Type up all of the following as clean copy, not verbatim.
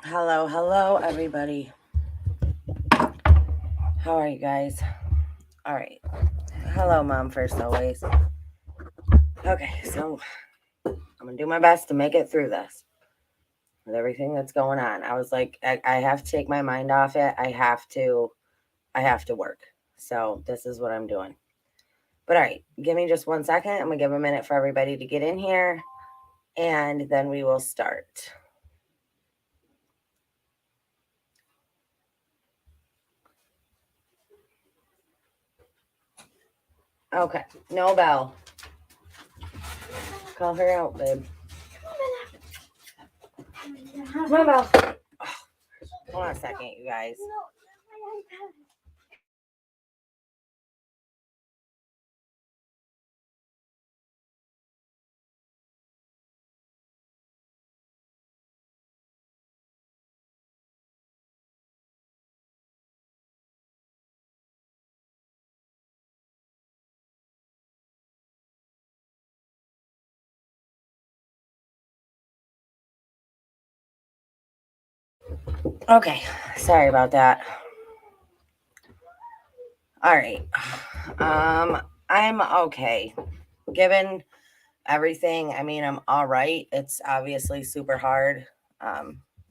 Hello, everybody. How are you guys? All right. Hello, Mom, first always. Okay, so I'm going to do my best to make it through this with everything that's going on. I was like, I have to take my mind off it. I have to work. So this is what I'm doing. But all right, give me just 1 second. I'm going to give a minute for everybody to get in here, and then we will start. Okay, no bell. Call her out, babe. Come on, Belle. Hold on a second, you guys. Okay, sorry about that. All right. I'm okay. Given everything, I mean, I'm all right. It's obviously super hard,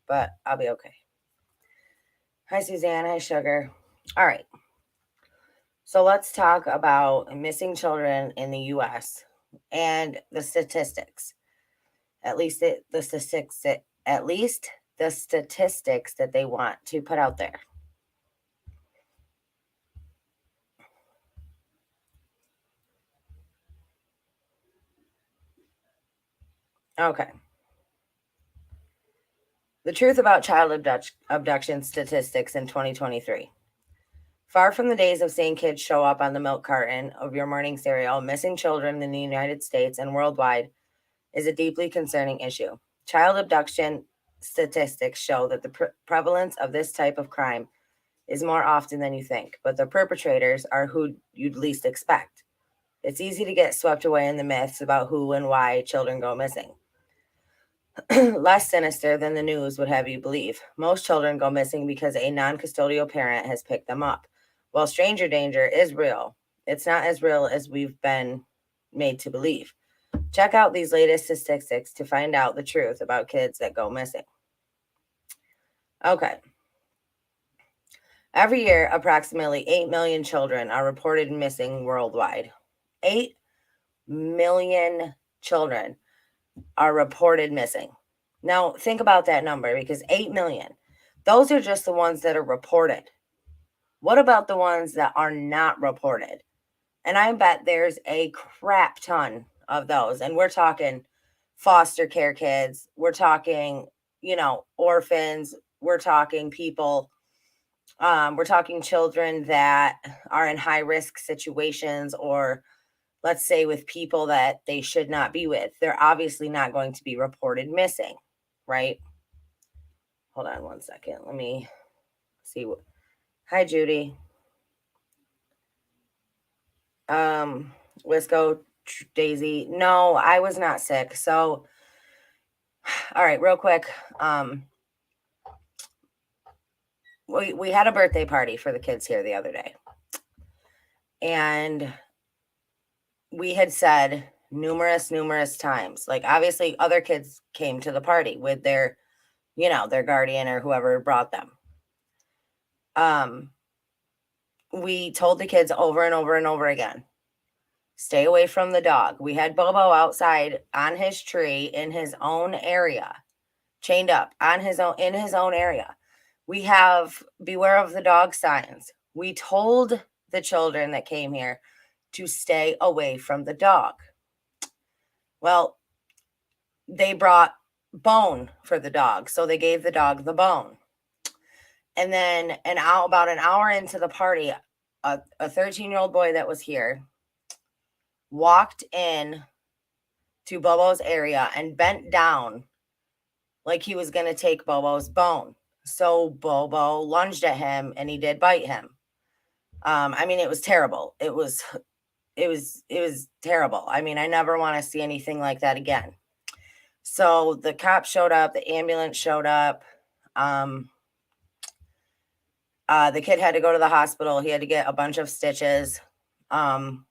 but I'll be okay. Hi, Suzanne. Hi, Sugar. All right. So let's talk about missing children in the U.S. and the statistics. At least the statistics that they want to put out there. Okay. The truth about child abduction statistics in 2023. Far from the days of seeing kids show up on the milk carton of your morning cereal, missing children in the United States and worldwide is a deeply concerning issue. Child abduction statistics show that the prevalence of this type of crime is more often than you think, but the perpetrators are who you'd least expect. It's easy to get swept away in the myths about who and why children go missing. Less sinister than the news would have you believe. Most children go missing because a non custodial parent has picked them up. While stranger danger is real, it's not as real as we've been made to believe. Check out these latest statistics to find out the truth about kids that go missing. Okay. Every year, approximately 8 million children are reported missing worldwide. 8 million children are reported missing. Now, think about that number because 8 million, those are just the ones that are reported. What about the ones that are not reported? And I bet there's a crap ton of those. And we're talking foster care kids, we're talking, orphans, we're talking people, we're talking children that are in high risk situations or let's say with people that they should not be with. They're obviously not going to be reported missing, right? Hold on 1 second. Let me see what. Hi, Judy. Wisco, Daisy. No, I was not sick. So, all right, real quick. We had a birthday party for the kids here the other day, and we had said numerous times, like obviously other kids came to the party with their, their guardian or whoever brought them. We told the kids over and over and over again, stay away from the dog. We had Bobo outside on his tree in his own area, chained up on his own in his own area. We have beware of the dog signs. We told the children that came here to stay away from the dog. Well, they brought bone for the dog, so they gave the dog the bone. And then about an hour into the party, a 13-year-old boy that was here walked in to Bobo's area and bent down like he was going to take Bobo's bone. So Bobo lunged at him and he did bite him. I mean, it was terrible. It was terrible. I mean, I never want to see anything like that again. So the cops showed up, the ambulance showed up. The kid had to go to the hospital. He had to get a bunch of stitches. And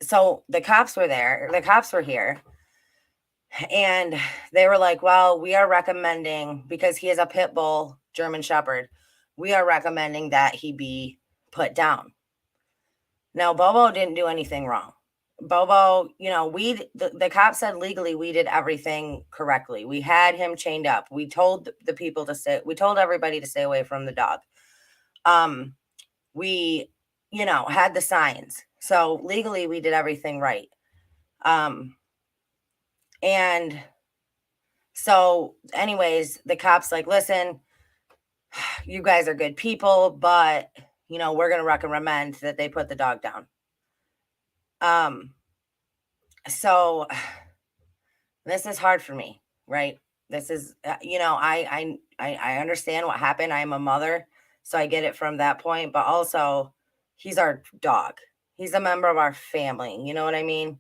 so the cops were there. The cops were here. And they were like, well, we are recommending, because he is a pit bull German Shepherd, we are recommending that he be put down. Now, Bobo didn't do anything wrong. Bobo, the cops said legally we did everything correctly. We had him chained up. We told the people we told everybody to stay away from the dog. We, had the signs. So legally we did everything right. And so anyways, the cops like, listen, you guys are good people, but we're going to recommend that they put the dog down. So this is hard for me, right? This is, I understand what happened. I'm a mother, so I get it from that point, but also he's our dog. He's a member of our family. You know what I mean?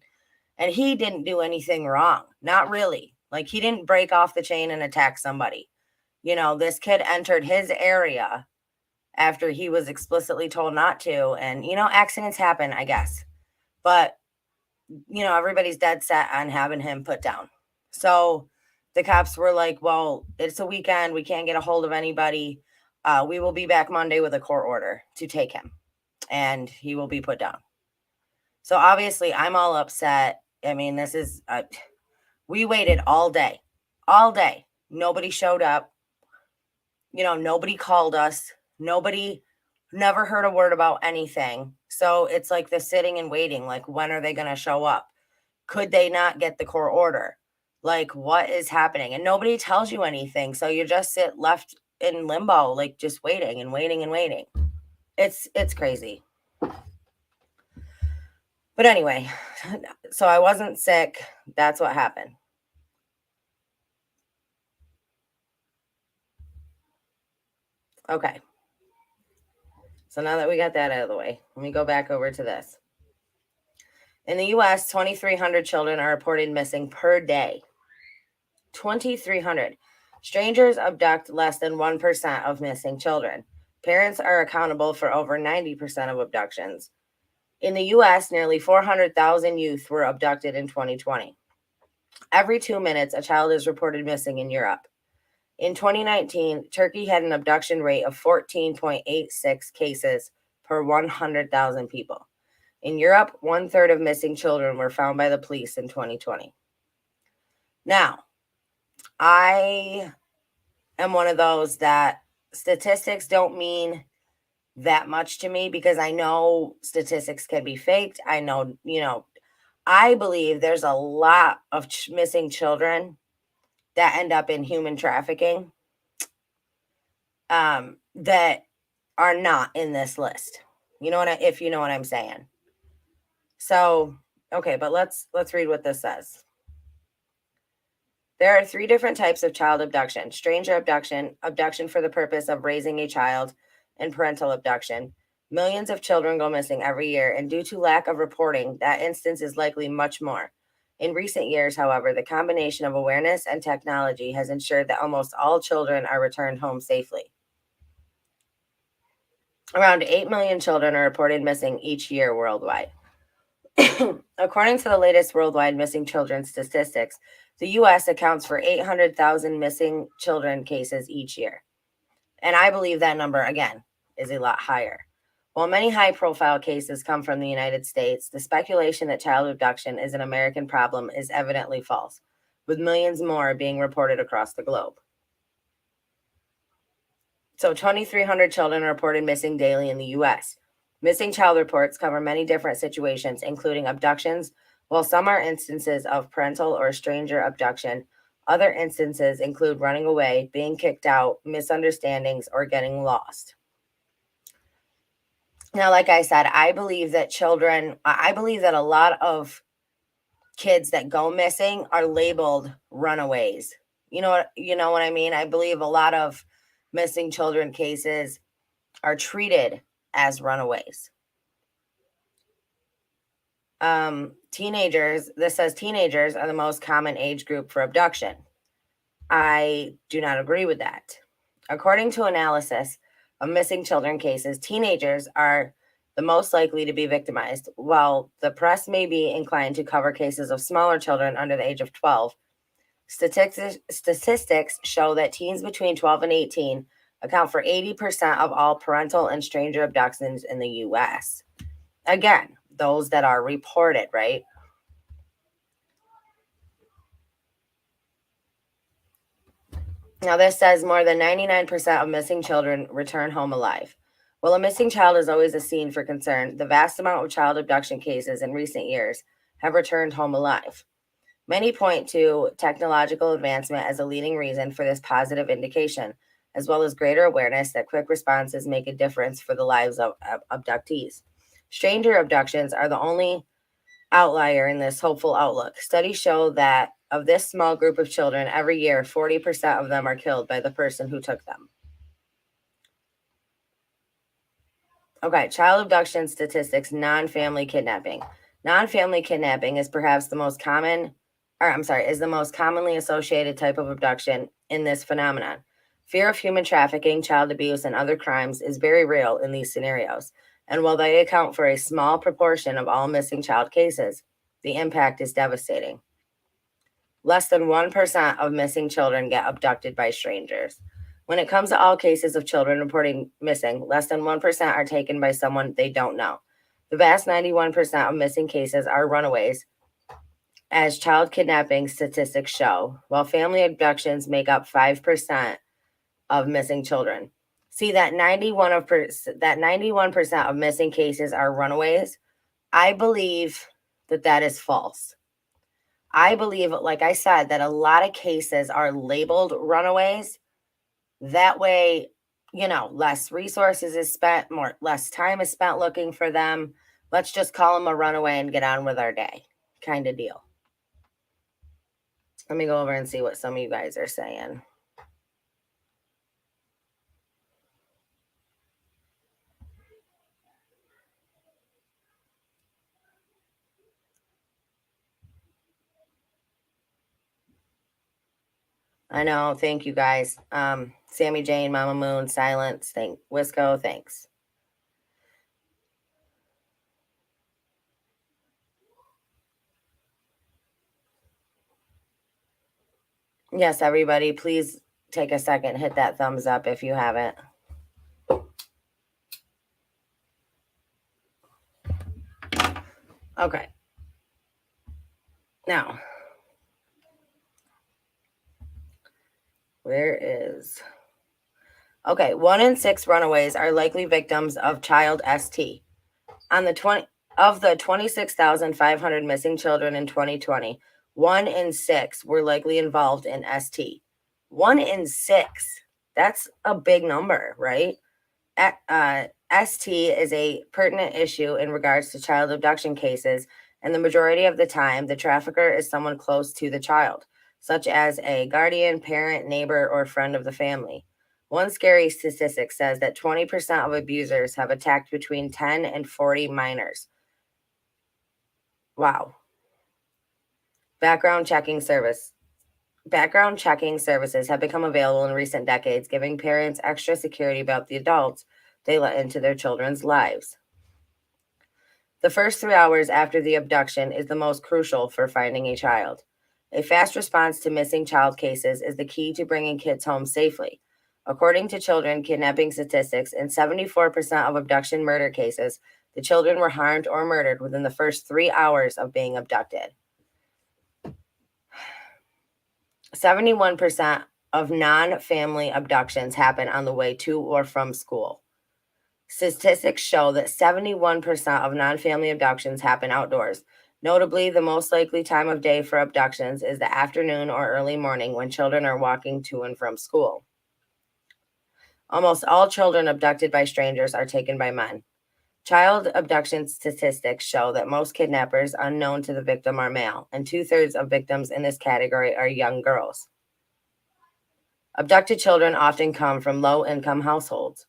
And he didn't do anything wrong. Not really. Like, he didn't break off the chain and attack somebody. This kid entered his area after he was explicitly told not to. And, accidents happen, I guess. But, everybody's dead set on having him put down. So the cops were like, well, it's a weekend. We can't get a hold of anybody. We will be back Monday with a court order to take him. And he will be put down. So obviously I'm all upset. I mean, this is, we waited all day. Nobody showed up. Nobody called us. Nobody never heard a word about anything. So it's like the sitting and waiting. Like, when are they going to show up? Could they not get the court order? Like, what is happening? And nobody tells you anything. So you just sit left in limbo, like just waiting and waiting and waiting. It's crazy. But anyway, so I wasn't sick. That's what happened. Okay. So now that we got that out of the way, let me go back over to this. In the U.S., 2,300 children are reported missing per day. 2,300. Strangers abduct less than 1% of missing children. Parents are accountable for over 90% of abductions. In the U.S., nearly 400,000 youth were abducted in 2020. Every 2 minutes, a child is reported missing in Europe. In 2019, Turkey had an abduction rate of 14.86 cases per 100,000 people. In Europe, 1/3 of missing children were found by the police in 2020. Now, I am one of those that statistics don't mean that much to me, because I know statistics can be faked. I know, I believe there's a lot of missing children that end up in human trafficking that are not in this list. If you know what I'm saying. So, okay, but let's read what this says. There are 3 different types of child abduction: stranger abduction, abduction for the purpose of raising a child, and parental abduction. Millions of children go missing every year, and due to lack of reporting, that instance is likely much more. In recent years, however, the combination of awareness and technology has ensured that almost all children are returned home safely. Around 8 million children are reported missing each year worldwide. According to the latest worldwide missing children statistics, the U.S. accounts for 800,000 missing children cases each year. And I believe that number, again, is a lot higher. While many high-profile cases come from the United States, the speculation that child abduction is an American problem is evidently false, with millions more being reported across the globe. So 2,300 children are reported missing daily in the U.S. Missing child reports cover many different situations, including abductions. While some are instances of parental or stranger abduction, other instances include running away, being kicked out, misunderstandings, or getting lost. Now, like I said, I believe that a lot of kids that go missing are labeled runaways. You know what I mean? I believe a lot of missing children cases are treated as runaways. This says teenagers are the most common age group for abduction. I do not agree with that. According to analysis of missing children cases, teenagers are the most likely to be victimized. While the press may be inclined to cover cases of smaller children under the age of 12, statistics show that teens between 12 and 18 account for 80% of all parental and stranger abductions in the US. Again, those that are reported, right? Now, this says more than 99% of missing children return home alive. While a missing child is always a scene for concern, the vast amount of child abduction cases in recent years have returned home alive. Many point to technological advancement as a leading reason for this positive indication, as well as greater awareness that quick responses make a difference for the lives of abductees. Stranger abductions are the only outlier in this hopeful outlook. Studies show that of this small group of children, every year, 40% of them are killed by the person who took them. Okay, child abduction statistics, non-family kidnapping. Non-family kidnapping is perhaps the most common, is the most commonly associated type of abduction in this phenomenon. Fear of human trafficking, child abuse, and other crimes is very real in these scenarios. And while they account for a small proportion of all missing child cases, the impact is devastating. Less than 1% of missing children get abducted by strangers. When it comes to all cases of children reporting missing, less than 1% are taken by someone they don't know. The vast 91% of missing cases are runaways, as child kidnapping statistics show, while family abductions make up 5% of missing children. See, that 91% of missing cases are runaways. I believe that is false. I believe, like I said, that a lot of cases are labeled runaways. That way, less resources is spent, less time is spent looking for them. Let's just call them a runaway and get on with our day, kind of deal. Let me go over and see what some of you guys are saying. I know. Thank you guys. Sammy Jane, Mama Moon, Silence, Wisco, thanks. Yes, everybody, please take a second, hit that thumbs up if you haven't. Okay. Now, where is... Okay, 1 in 6 runaways are likely victims of child ST. On the 26,500 missing children in 2020, 1 in 6 were likely involved in ST. 1 in 6. That's a big number, right? ST is a pertinent issue in regards to child abduction cases, and the majority of the time, the trafficker is someone close to the child, such as a guardian, parent, neighbor, or friend of the family. One scary statistic says that 20% of abusers have attacked between 10 and 40 minors. Wow. Background checking services have become available in recent decades, giving parents extra security about the adults they let into their children's lives. The first 3 hours after the abduction is the most crucial for finding a child. A fast response to missing child cases is the key to bringing kids home safely. According to children kidnapping statistics, in 74% of abduction murder cases, the children were harmed or murdered within the first 3 hours of being abducted. 71% of non-family abductions happen on the way to or from school. Statistics show that 71% of non-family abductions happen outdoors. Notably, the most likely time of day for abductions is the afternoon or early morning when children are walking to and from school. Almost all children abducted by strangers are taken by men. Child abduction statistics show that most kidnappers unknown to the victim are male, and 2/3 of victims in this category are young girls. Abducted children often come from low-income households.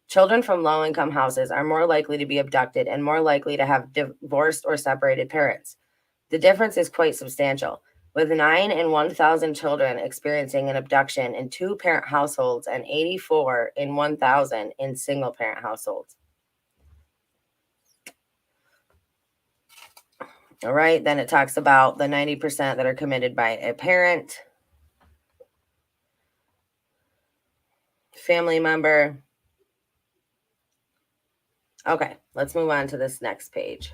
Children from low-income houses are more likely to be abducted and more likely to have divorced or separated parents. The difference is quite substantial. with 9 in 1,000 children experiencing an abduction in two-parent households and 84 in 1,000 in single-parent households. All right, then it talks about the 90% that are committed by a parent, family member. Okay, let's move on to this next page.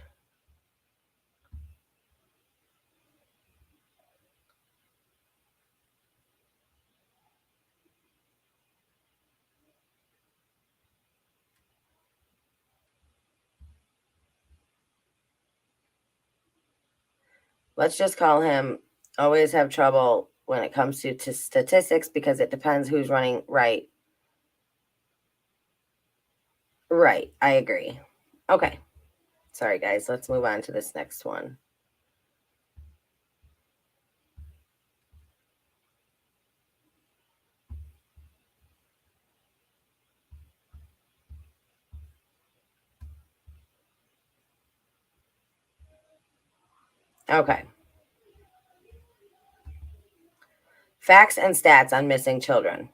Let's just call him always have trouble when it comes to statistics because it depends who's running. Right. Right. I agree. Okay. Sorry, guys. Let's move on to this next one. Okay. Facts and stats on missing children.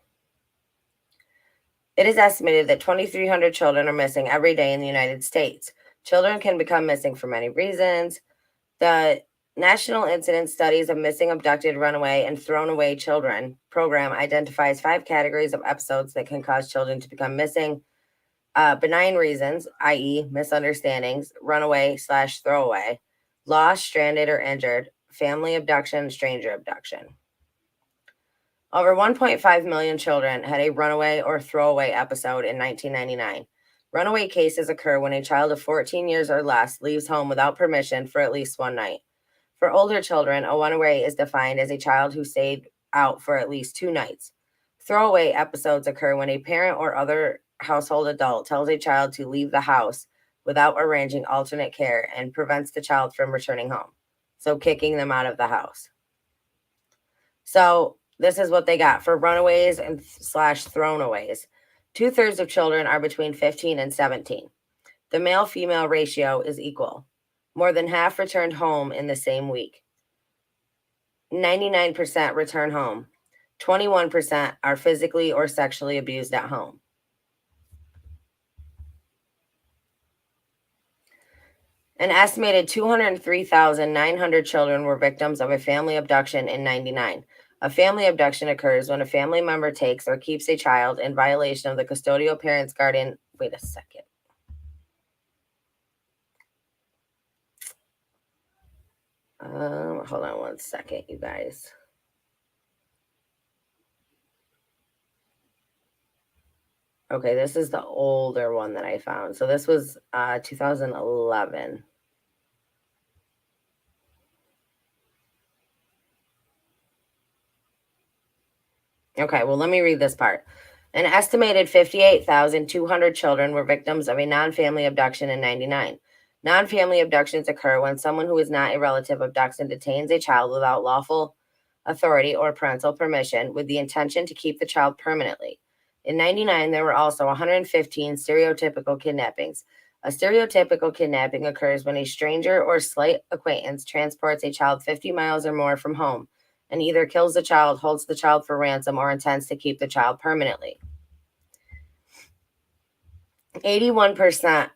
It is estimated that 2,300 children are missing every day in the United States. Children can become missing for many reasons. The National Incident Studies of Missing, Abducted, Runaway, and Thrown Away Children program identifies 5 categories of episodes that can cause children to become missing. Benign reasons, i.e., misunderstandings, runaway/throwaway, lost, stranded, or injured, family abduction, stranger abduction. Over 1.5 million children had a runaway or throwaway episode in 1999. Runaway cases occur when a child of 14 years or less leaves home without permission for at least one night. For older children, a runaway is defined as a child who stayed out for at least 2 nights. Throwaway episodes occur when a parent or other household adult tells a child to leave the house without arranging alternate care and prevents the child from returning home. So kicking them out of the house. So this is what they got for runaways and /throwaways. 2/3 of children are between 15 and 17. The male-female ratio is equal. More than half returned home in the same week. 99% return home. 21% are physically or sexually abused at home. An estimated 203,900 children were victims of a family abduction in 99. A family abduction occurs when a family member takes or keeps a child in violation of the custodial parent's guardian. Wait a second. Hold on one second, you guys. Okay, this is the older one that I found. So this was 2011. Okay, well, let me read this part. An estimated 58,200 children were victims of a non-family abduction in 99. Non-family abductions occur when someone who is not a relative abducts and detains a child without lawful authority or parental permission with the intention to keep the child permanently. In 99, there were also 115 stereotypical kidnappings. A stereotypical kidnapping occurs when a stranger or slight acquaintance transports a child 50 miles or more from home and either kills the child, holds the child for ransom, or intends to keep the child permanently. 81%.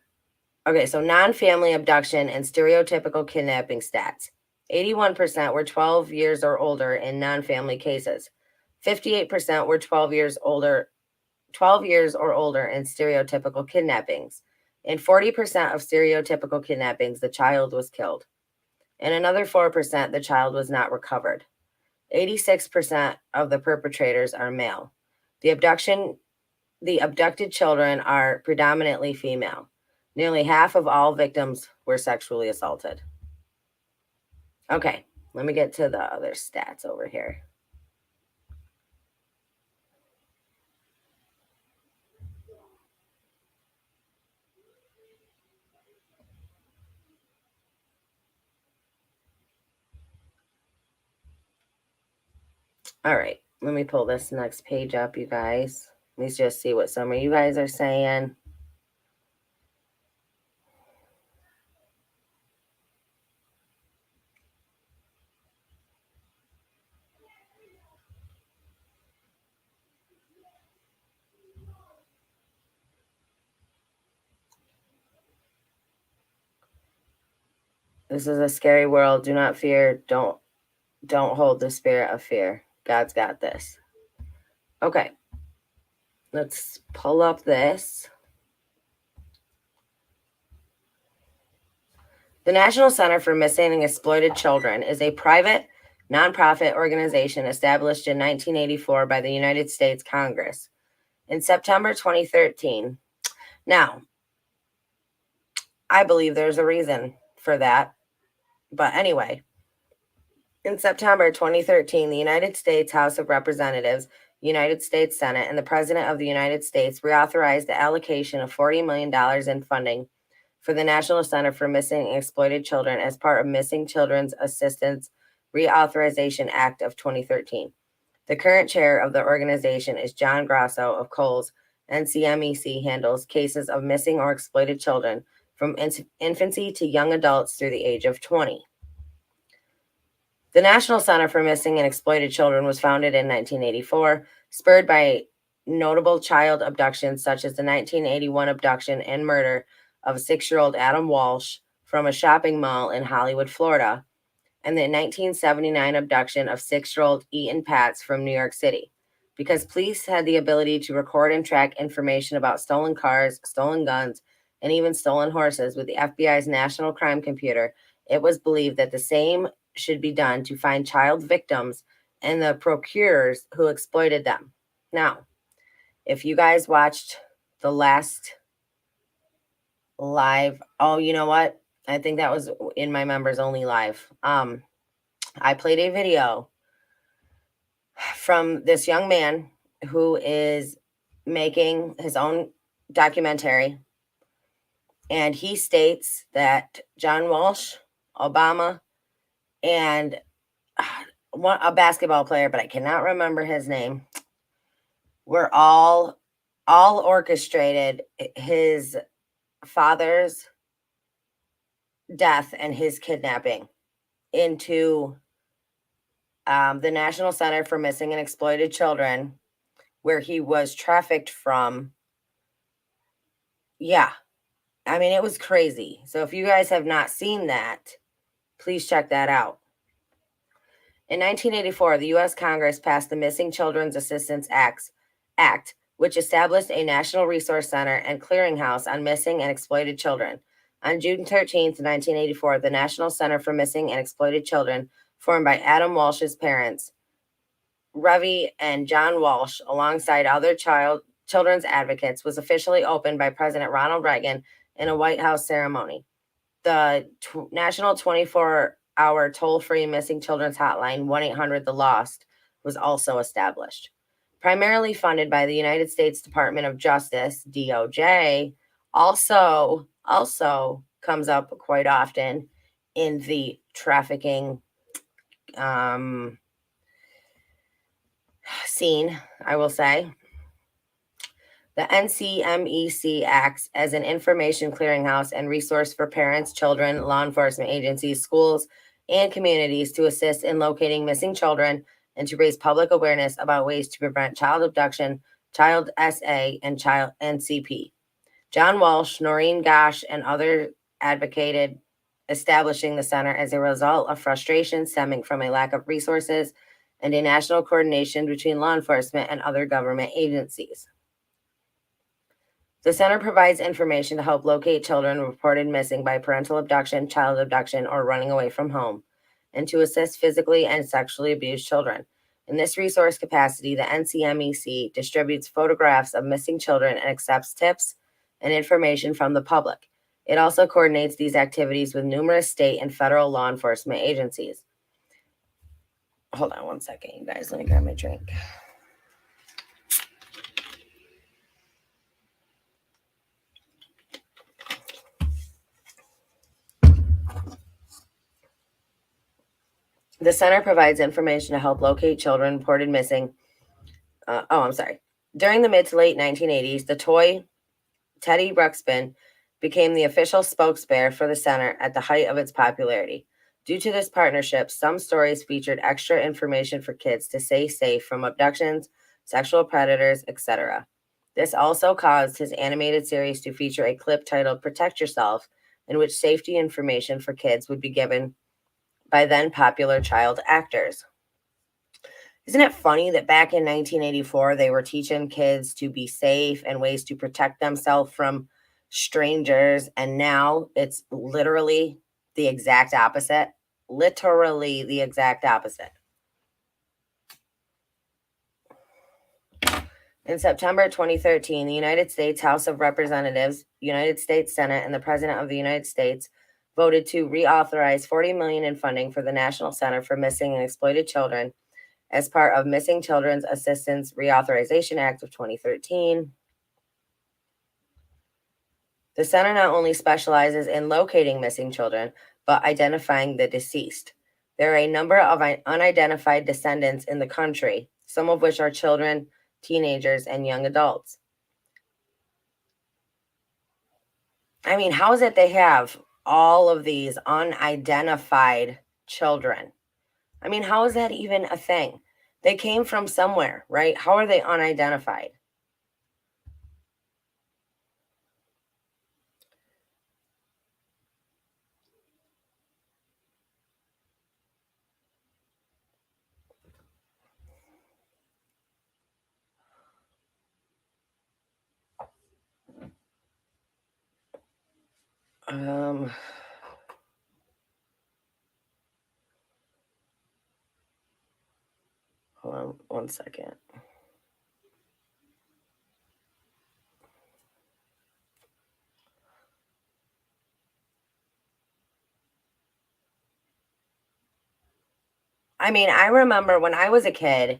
Okay, so non-family abduction and stereotypical kidnapping stats. 81% were 12 years or older in non-family cases. 58% were 12 years or older in stereotypical kidnappings. In 40% of stereotypical kidnappings, the child was killed. In another 4%, the child was not recovered. 86% of the perpetrators are male. The abducted children are predominantly female. Nearly half of all victims were sexually assaulted. Okay, let me get to the other stats over here. All right, let me pull this next page up, you guys. Let me just see what some of you guys are saying. This is a scary world. Do not fear. Don't hold the spirit of fear. God's got this. Okay. Let's pull up this. The National Center for Missing and Exploited Children is a private, nonprofit organization established in 1984 by the United States Congress. In September 2013, now, I believe there's a reason for that. But anyway, in September 2013, the United States House of Representatives, United States Senate, and the President of the United States reauthorized the allocation of $40 million in funding for the National Center for Missing and Exploited Children as part of Missing Children's Assistance Reauthorization Act of 2013. The current chair of the organization is John Grasso of Coles. NCMEC handles cases of missing or exploited children from infancy to young adults through the age of 20. The National Center for Missing and Exploited Children was founded in 1984, spurred by notable child abductions such as the 1981 abduction and murder of 6-year-old Adam Walsh from a shopping mall in Hollywood, Florida, and the 1979 abduction of 6-year-old Eaton Patz from New York City. Because police had the ability to record and track information about stolen cars, stolen guns, and even stolen horses with the FBI's National Crime Computer, it was believed that the same should be done to find child victims and the procurers who exploited them. Now, if you guys watched the last live, oh, you know what? I think that was in my members only live. I played a video from this young man who is making his own documentary. And he states that John Walsh, Obama, and a basketball player, but I cannot remember his name, were all orchestrated his father's death and his kidnapping into the National Center for Missing and Exploited Children, where he was trafficked from. Yeah. I mean, it was crazy. So if you guys have not seen that, please check that out. In 1984, the U.S. Congress passed the Missing Children's Assistance Act, which established a National Resource Center and clearinghouse on missing and exploited children. On June 13, 1984, the National Center for Missing and Exploited Children, formed by Adam Walsh's parents, Revi and John Walsh, alongside other children's advocates, was officially opened by President Ronald Reagan in a White House ceremony. The National 24-hour toll-free missing children's hotline, 1-800-THE-LOST, was also established. Primarily funded by the United States Department of Justice, DOJ, also comes up quite often in the trafficking scene, I will say. The NCMEC acts as an information clearinghouse and resource for parents, children, law enforcement agencies, schools, and communities to assist in locating missing children and to raise public awareness about ways to prevent child abduction, child SA, and child NCP. John Walsh, Noreen Gosh, and others advocated establishing the center as a result of frustration stemming from a lack of resources and a national coordination between law enforcement and other government agencies. The center provides information to help locate children reported missing by parental abduction, child abduction, or running away from home, and to assist physically and sexually abused children. In this resource capacity, the NCMEC distributes photographs of missing children and accepts tips and information from the public. It also coordinates these activities with numerous state and federal law enforcement agencies. Hold on one second, you guys. Let me grab my drink. The center provides information to help locate children reported missing. During the mid to late 1980s, the toy Teddy Ruxpin became the official spokesbearer for the center at the height of its popularity. Due to this partnership, some stories featured extra information for kids to stay safe from abductions, sexual predators, etc. This also caused his animated series to feature a clip titled Protect Yourself in which safety information for kids would be given by then popular child actors. Isn't it funny that back in 1984, they were teaching kids to be safe and ways to protect themselves from strangers, and now it's literally the exact opposite? Literally the exact opposite. In September 2013, the United States House of Representatives, United States Senate, and the President of the United States voted to reauthorize $40 million in funding for the National Center for Missing and Exploited Children as part of Missing Children's Assistance Reauthorization Act of 2013. The center not only specializes in locating missing children, but identifying the deceased. There are a number of unidentified descendants in the country, some of which are children, teenagers, and young adults. I mean, how is it they have all of these unidentified children? I mean, how is that even a thing? They came from somewhere, right? How are they unidentified? Hold on one second. I mean, I remember when I was a kid,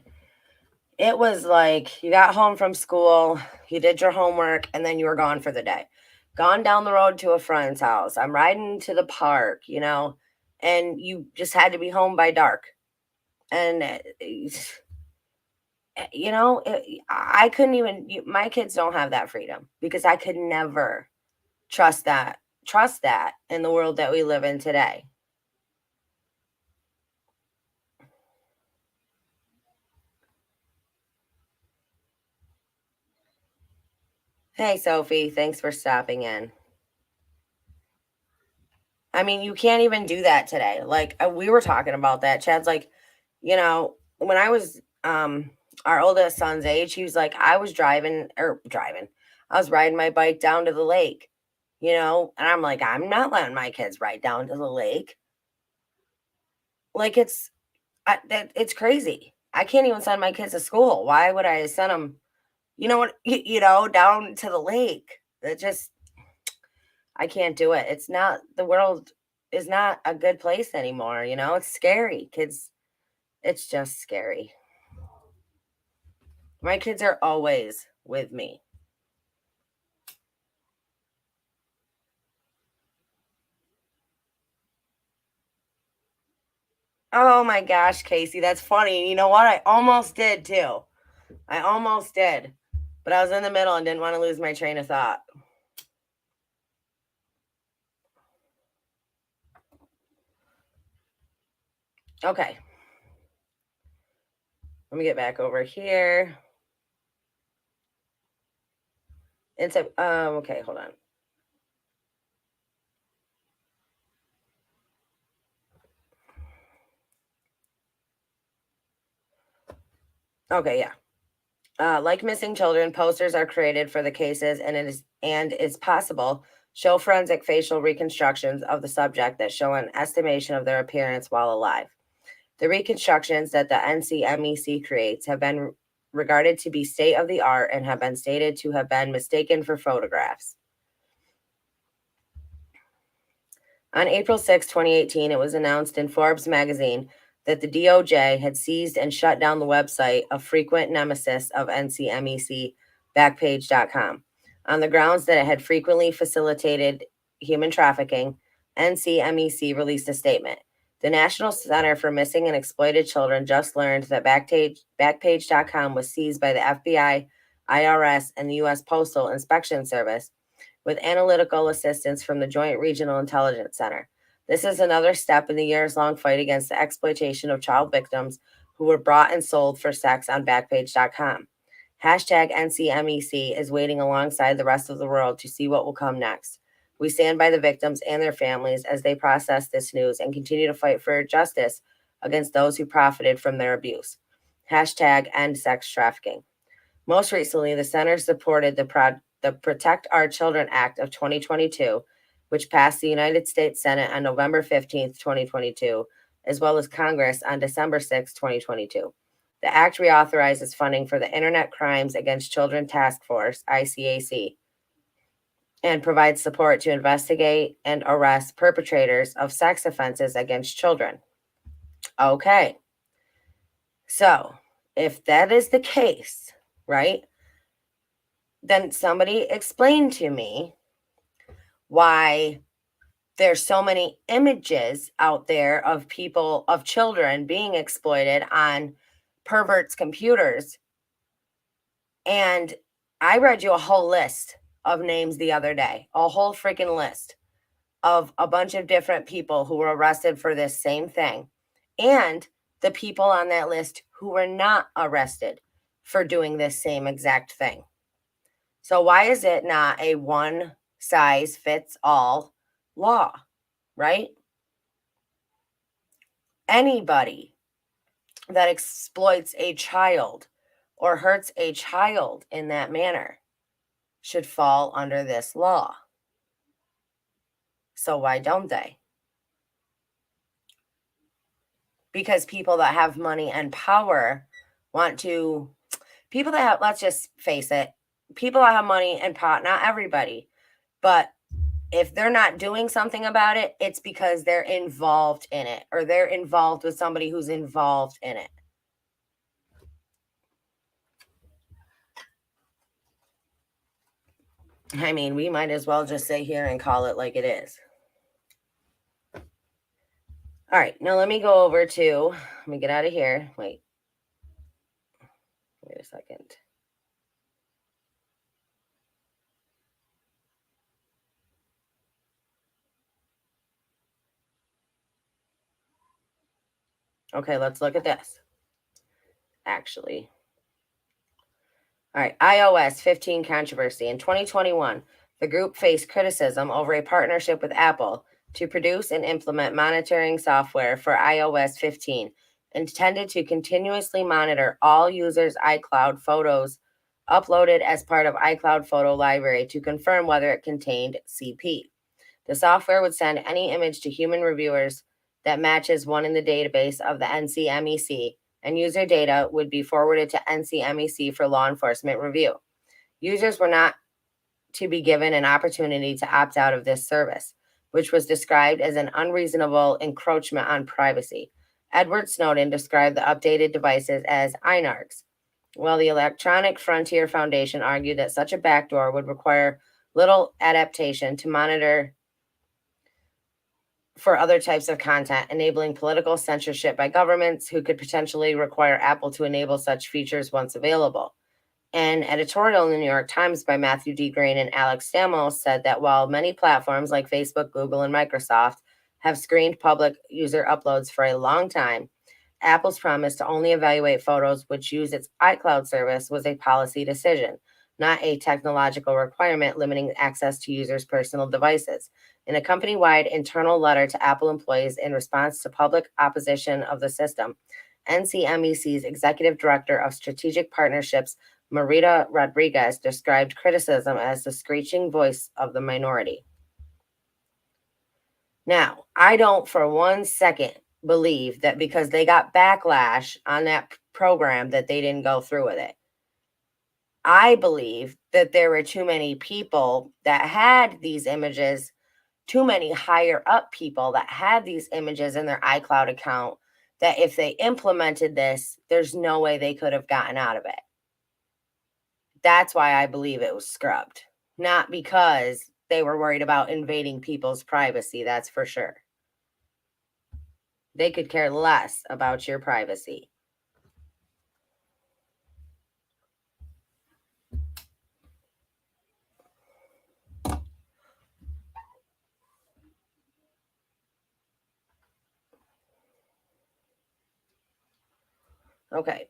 it was like you got home from school, you did your homework, and then you were gone for the day. Gone down the road to a friend's house. I'm riding to the park, and you just had to be home by dark. And, I couldn't even, my kids don't have that freedom because I could never trust that in the world that we live in today. Hey, Sophie, thanks for stopping in. I mean, you can't even do that today. Like we were talking about that. Chad's like, when I was our oldest son's age, he was like, I was driving. I was riding my bike down to the lake, and I'm like, I'm not letting my kids ride down to the lake. Like it's crazy. I can't even send my kids to school. Why would I send them, down to the lake? That just I can't do it. It's not the world is not a good place anymore, It's scary. Kids, it's just scary. My kids are always with me. Oh my gosh, Casey, that's funny. You know what? I almost did too. I almost did. But I was in the middle and didn't want to lose my train of thought. Okay. Let me get back over here. And so, okay, hold on. Okay, yeah. Like missing children, posters are created for the cases, and it's possible show forensic facial reconstructions of the subject that show an estimation of their appearance while alive. The reconstructions that the NCMEC creates have been regarded to be state of the art and have been stated to have been mistaken for photographs. On April 6, 2018, it was announced in Forbes magazine that the DOJ had seized and shut down the website, a frequent nemesis of NCMEC, Backpage.com, on the grounds that it had frequently facilitated human trafficking. NCMEC released a statement. The National Center for Missing and Exploited Children just learned that Backpage.com was seized by the FBI, IRS, and the U.S. Postal Inspection Service with analytical assistance from the Joint Regional Intelligence Center. This is another step in the years-long fight against the exploitation of child victims who were bought and sold for sex on Backpage.com. Hashtag NCMEC is waiting alongside the rest of the world to see what will come next. We stand by the victims and their families as they process this news and continue to fight for justice against those who profited from their abuse. Hashtag end sex trafficking. Most recently, the center supported the Protect Our Children Act of 2022, which passed the United States Senate on November 15th, 2022, as well as Congress on December 6, 2022. The act reauthorizes funding for the Internet Crimes Against Children Task Force, ICAC, and provides support to investigate and arrest perpetrators of sex offenses against children. Okay. So, if that is the case, right, then somebody explain to me why there's so many images out there of people, of children being exploited on perverts' computers. And I read you a whole list of names the other day, a whole freaking list of a bunch of different people who were arrested for this same thing. And the people on that list who were not arrested for doing this same exact thing. So why is it not a one size fits all law, right? Anybody that exploits a child or hurts a child in that manner should fall under this law. So why don't they? Because people that have money and power want to, people that have, let's just face it, people that have money and power, not everybody, but if they're not doing something about it, it's because they're involved in it or they're involved with somebody who's involved in it. I mean, we might as well just sit here and call it like it is. All right, now let me go over to, let me get out of here. Wait a second. Okay, let's look at this. Actually. All right, iOS 15 controversy. In 2021, the group faced criticism over a partnership with Apple to produce and implement monitoring software for iOS 15, intended to continuously monitor all users' iCloud photos uploaded as part of iCloud Photo Library to confirm whether it contained CP. The software would send any image to human reviewers that matches one in the database of the NCMEC, and user data would be forwarded to NCMEC for law enforcement review. Users were not to be given an opportunity to opt out of this service, which was described as an unreasonable encroachment on privacy. Edward Snowden described the updated devices as INARCs, while the Electronic Frontier Foundation argued that such a backdoor would require little adaptation to monitor for other types of content, enabling political censorship by governments who could potentially require Apple to enable such features once available. An editorial in the New York Times by Matthew D. Green and Alex Stamos said that while many platforms like Facebook, Google, and Microsoft have screened public user uploads for a long time, Apple's promise to only evaluate photos which use its iCloud service was a policy decision, not a technological requirement limiting access to users' personal devices. In a company-wide internal letter to Apple employees in response to public opposition of the system, NCMEC's Executive Director of Strategic Partnerships, Marita Rodriguez, described criticism as the screeching voice of the minority. Now, I don't for 1 second believe that because they got backlash on that program that they didn't go through with it. I believe that there were too many people that had these images, too many higher up people that had these images in their iCloud account, that if they implemented this, there's no way they could have gotten out of it. That's why I believe it was scrubbed, not because they were worried about invading people's privacy, that's for sure. They could care less about your privacy. Okay.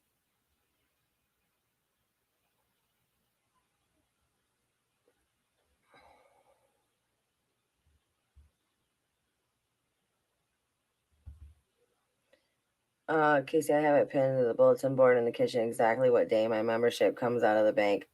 Casey, I have it pinned to the bulletin board in the kitchen exactly what day my membership comes out of the bank.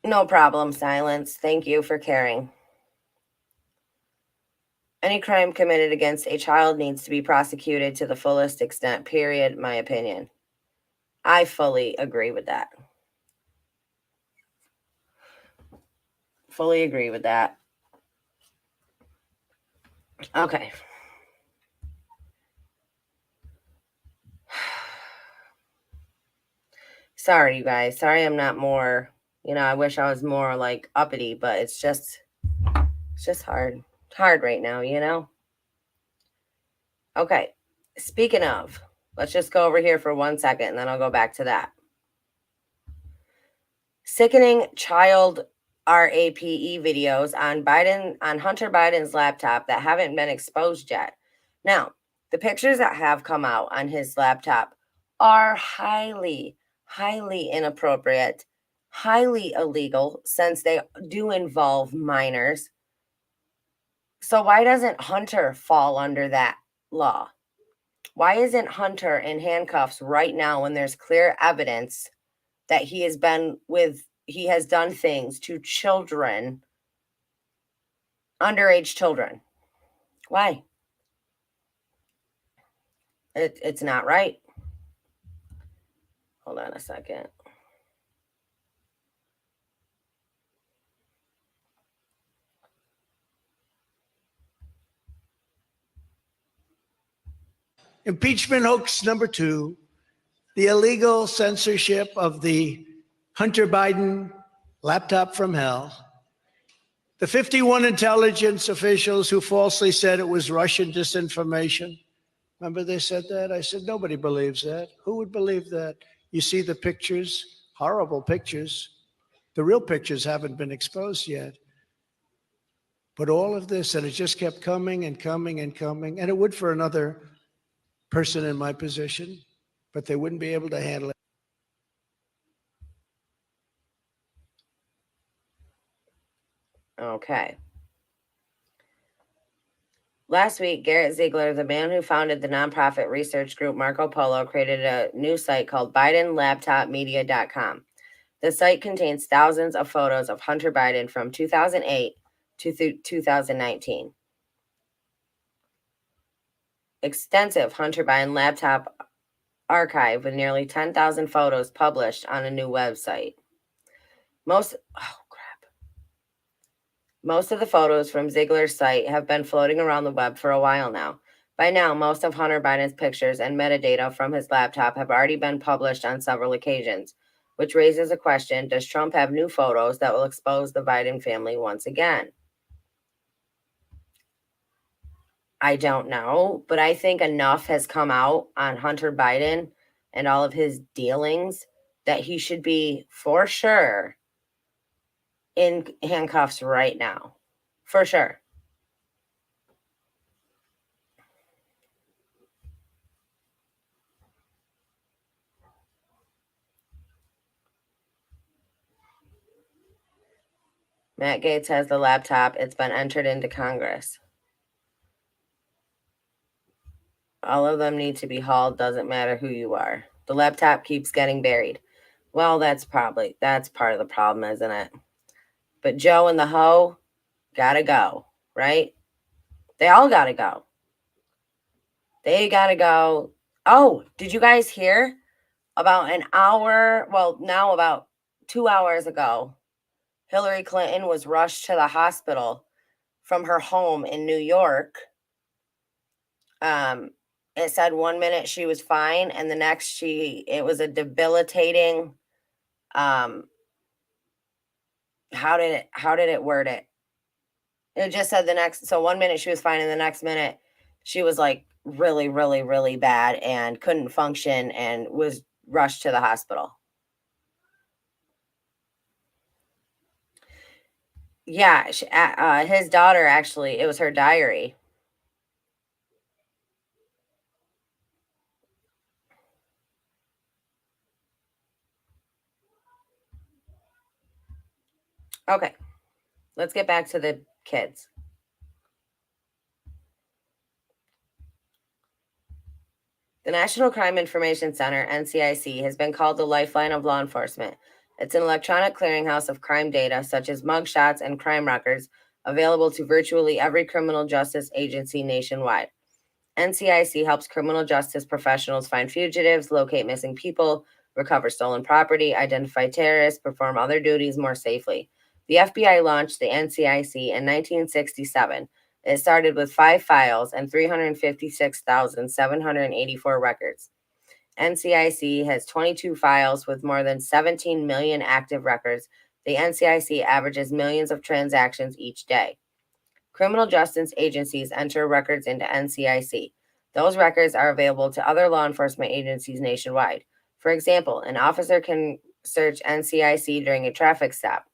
No problem, Silence. Thank you for caring. Any crime committed against a child needs to be prosecuted to the fullest extent, period, my opinion. I fully agree with that. Fully agree with that. Okay. Sorry, you guys. Sorry I'm not more, I wish I was more like uppity, but it's just hard. It's hard right now, Okay. Speaking of, let's just go over here for 1 second and then I'll go back to that. Sickening child RAPE videos on Hunter Biden's laptop that haven't been exposed yet. Now, the pictures that have come out on his laptop are highly, highly inappropriate, highly illegal since they do involve minors. So why doesn't Hunter fall under that law? Why isn't Hunter in handcuffs right now when there's clear evidence that he has done things to children, underage children? Why? It's not right. Hold on a second. Impeachment hoax number 2, the illegal censorship of the Hunter Biden laptop from hell. The 51 intelligence officials who falsely said it was Russian disinformation. Remember they said that? I said, nobody believes that. Who would believe that? You see the pictures, horrible pictures. The real pictures haven't been exposed yet. But all of this, and it just kept coming and coming and coming, and it would for another person in my position, but they wouldn't be able to handle it. Okay. Last week, Garrett Ziegler, the man who founded the nonprofit research group Marco Polo, created a new site called BidenLaptopMedia.com. The site contains thousands of photos of Hunter Biden from 2008 to 2019. Extensive Hunter Biden laptop archive with nearly 10,000 photos published on a new website. Most of the photos from Ziegler's site have been floating around the web for a while now. By now, most of Hunter Biden's pictures and metadata from his laptop have already been published on several occasions, which raises a question: does Trump have new photos that will expose the Biden family once again? I don't know, but I think enough has come out on Hunter Biden and all of his dealings that he should be, for sure, in handcuffs right now. For sure. Matt Gaetz has the laptop. It's been entered into Congress. All of them need to be hauled. Doesn't matter who you are. The laptop keeps getting buried. Well, that's part of the problem, isn't it? But Joe and the Ho gotta go, right? They all gotta go. They gotta go. Oh, did you guys hear about about 2 hours ago, Hillary Clinton was rushed to the hospital from her home in New York. It said 1 minute she was fine, and the next it was a debilitating, how did it word it? It just said 1 minute she was fine, and the next minute she was like really, really, really bad and couldn't function and was rushed to the hospital. Yeah, his daughter, actually, it was her diary. Okay, let's get back to the kids. The National Crime Information Center, NCIC, has been called the lifeline of law enforcement. It's an electronic clearinghouse of crime data, such as mugshots and crime records, available to virtually every criminal justice agency nationwide. NCIC helps criminal justice professionals find fugitives, locate missing people, recover stolen property, identify terrorists, perform other duties more safely. The FBI launched the NCIC in 1967. It started with 5 files and 356,784 records. NCIC has 22 files with more than 17 million active records. The NCIC averages millions of transactions each day. Criminal justice agencies enter records into NCIC. Those records are available to other law enforcement agencies nationwide. For example, an officer can search NCIC during a traffic stop.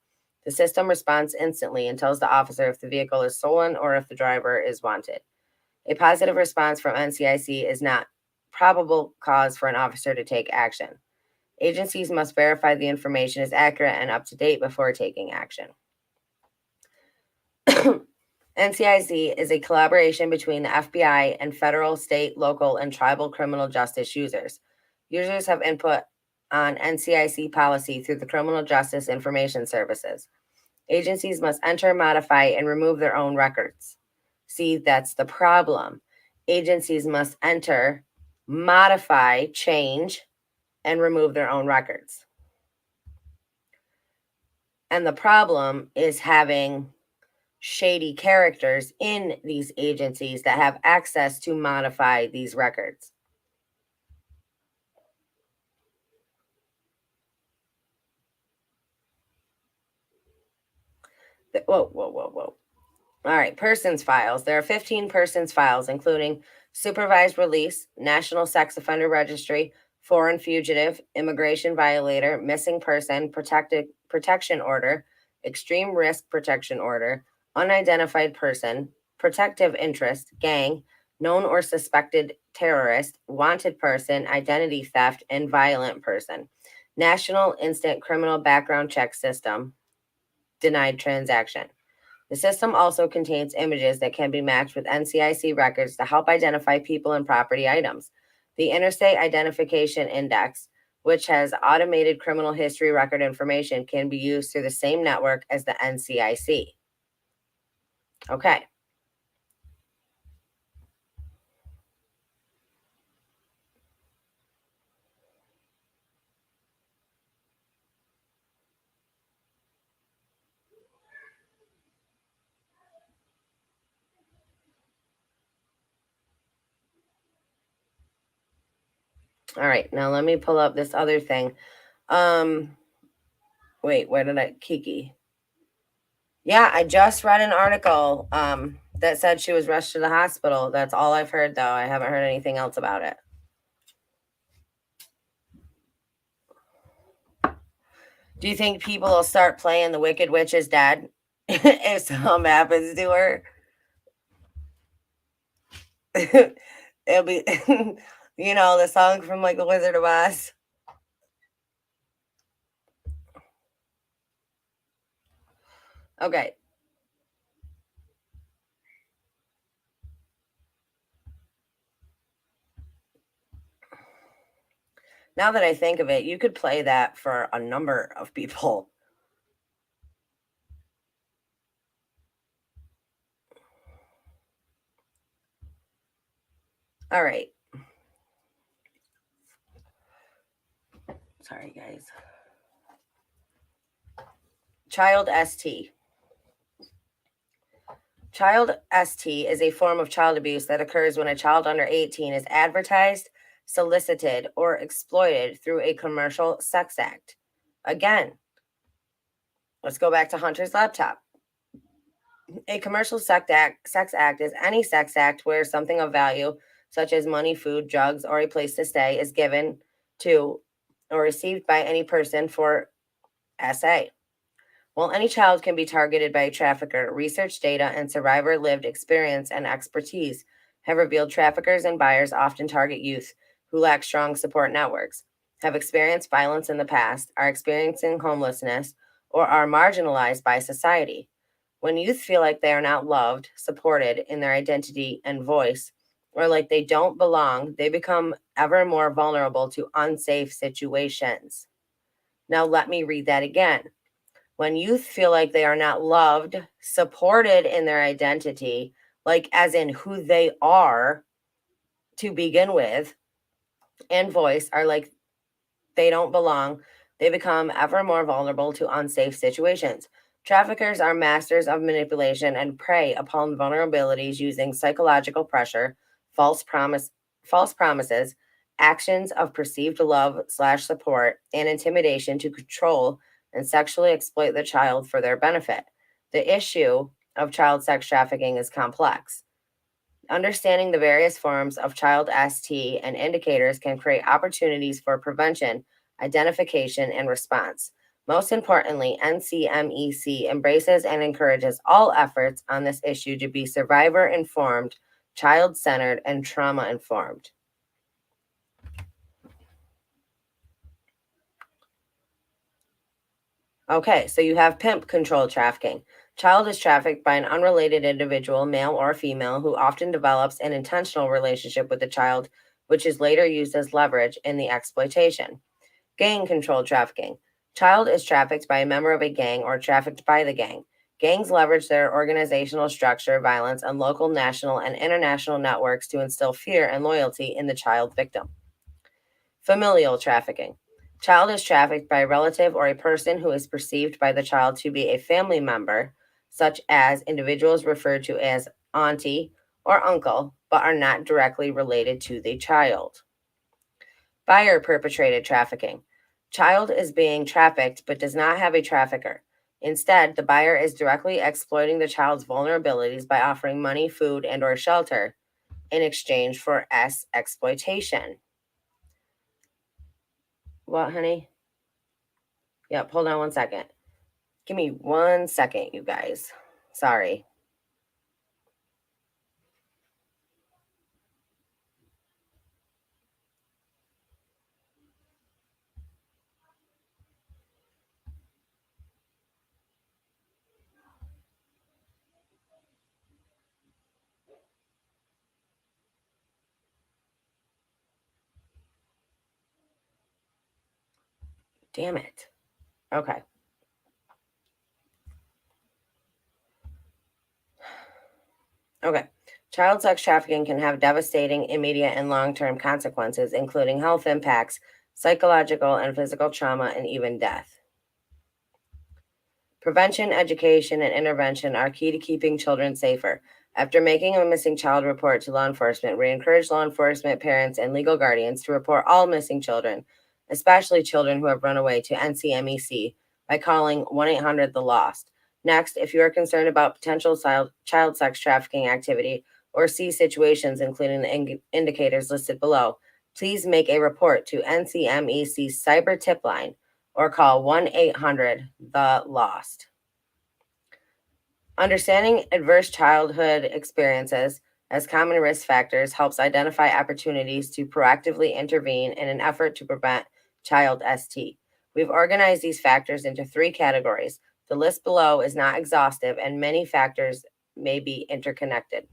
The system responds instantly and tells the officer if the vehicle is stolen or if the driver is wanted. A positive response from NCIC is not probable cause for an officer to take action. Agencies must verify the information is accurate and up to date before taking action. NCIC is a collaboration between the FBI and federal, state, local, and tribal criminal justice users. Users have input on NCIC policy through the Criminal Justice Information Services. Agencies must enter, modify, and remove their own records. See, that's the problem. Agencies must enter, modify, change, and remove their own records. And the problem is having shady characters in these agencies that have access to modify these records. Whoa. All right, persons files. There are 15 persons files, including supervised release, National Sex Offender Registry, foreign fugitive, immigration violator, missing person, protection order, extreme risk protection order, unidentified person, protective interest, gang, known or suspected terrorist, wanted person, identity theft, and violent person. National Instant Criminal Background Check System, denied transaction. The system also contains images that can be matched with NCIC records to help identify people and property items. The Interstate Identification Index, which has automated criminal history record information, can be used through the same network as the NCIC. Okay. All right, now let me pull up this other thing. Wait, where did Kiki? Yeah, I just read an article that said she was rushed to the hospital. That's all I've heard, though. I haven't heard anything else about it. Do you think people will start playing The Wicked Witch is Dead if something happens to her? It'll be, the song from like The Wizard of Oz. Okay. Now that I think of it, you could play that for a number of people. All right. Sorry, guys. Child ST. Child ST is a form of child abuse that occurs when a child under 18 is advertised, solicited, or exploited through a commercial sex act. Again, let's go back to Hunter's laptop. A commercial sex act is any sex act where something of value, such as money, food, drugs, or a place to stay, is given to or received by any person for SA. While any child can be targeted by a trafficker, research data and survivor lived experience and expertise have revealed traffickers and buyers often target youth who lack strong support networks, have experienced violence in the past, are experiencing homelessness, or are marginalized by society. When youth feel like they are not loved, supported in their identity and voice, or like they don't belong, they become ever more vulnerable to unsafe situations. Now, let me read that again. When youth feel like they are not loved, supported in their identity, like as in who they are to begin with, and voice, are like they don't belong, they become ever more vulnerable to unsafe situations. Traffickers are masters of manipulation and prey upon vulnerabilities using psychological pressure, false promise, false promises, actions of perceived love slash support, and intimidation to control and sexually exploit the child for their benefit. The issue of child sex trafficking is complex. Understanding the various forms of child ST and indicators can create opportunities for prevention, identification, and response. Most importantly, NCMEC embraces and encourages all efforts on this issue to be survivor informed, child centered, and trauma informed. Okay, so you have pimp controlled trafficking. Child is trafficked by an unrelated individual, male or female, who often develops an intentional relationship with the child, which is later used as leverage in the exploitation. Gang controlled trafficking. Child is trafficked by a member of a gang or trafficked by the gang. Gangs leverage their organizational structure, violence, and local, national, and international networks to instill fear and loyalty in the child victim. Familial trafficking. Child is trafficked by a relative or a person who is perceived by the child to be a family member, such as individuals referred to as auntie or uncle, but are not directly related to the child. Buyer perpetrated trafficking. Child is being trafficked but does not have a trafficker. Instead, the buyer is directly exploiting the child's vulnerabilities by offering money, food, and or shelter in exchange for exploitation. What, honey? Yep, hold on one second. Give me 1 second, you guys. Sorry. Damn it. Okay. Okay. Child sex trafficking can have devastating immediate and long term consequences, including health impacts, psychological and physical trauma, and even death. Prevention, education, and intervention are key to keeping children safer. After making a missing child report to law enforcement, we encourage law enforcement, parents, and legal guardians to report all missing children, especially children who have run away, to NCMEC by calling 1-800 The Lost. Next, if you are concerned about potential child sex trafficking activity or see situations including the indicators listed below, please make a report to NCMEC's cyber tip line or call 1-800 The Lost. Understanding adverse childhood experiences as common risk factors helps identify opportunities to proactively intervene in an effort to prevent child ST. We've organized these factors into 3 categories. The list below is not exhaustive, and many factors may be interconnected.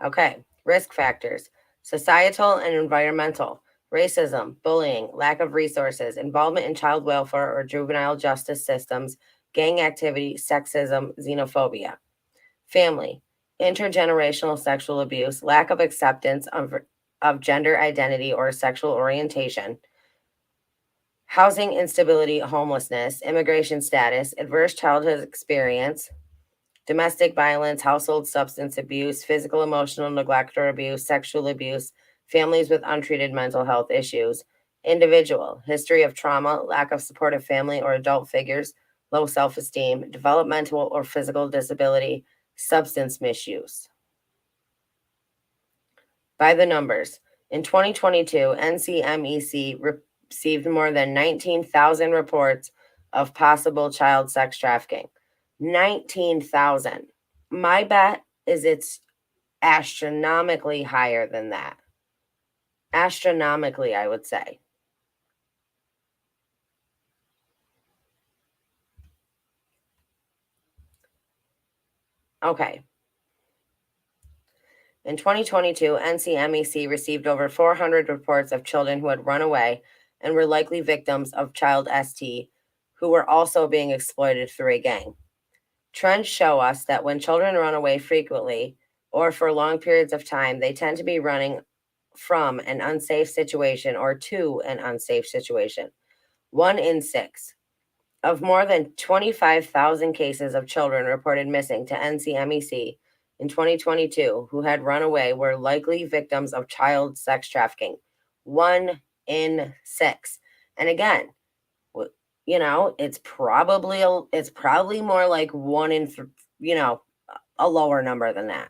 Okay, risk factors: societal and environmental, racism, bullying, lack of resources, involvement in child welfare or juvenile justice systems, gang activity, sexism, xenophobia. Family, intergenerational sexual abuse, lack of acceptance of gender identity or sexual orientation, housing instability, homelessness, immigration status, adverse childhood experience, domestic violence, household substance abuse, physical, emotional neglect or abuse, sexual abuse, families with untreated mental health issues, individual, history of trauma, lack of supportive family or adult figures, low self esteem, developmental or physical disability, substance misuse. By the numbers, in 2022, NCMEC received more than 19,000 reports of possible child sex trafficking. 19,000. My bet is it's astronomically higher than that. Astronomically, I would say. Okay. In 2022, NCMEC received over 400 reports of children who had run away and were likely victims of child ST who were also being exploited through a gang. Trends show us that when children run away frequently or for long periods of time, they tend to be running from an unsafe situation or to an unsafe situation. 1 in 6 of more than 25,000 cases of children reported missing to NCMEC in 2022 who had run away were likely victims of child sex trafficking. 1 in 6. And again, it's probably more like 1 in a lower number than that.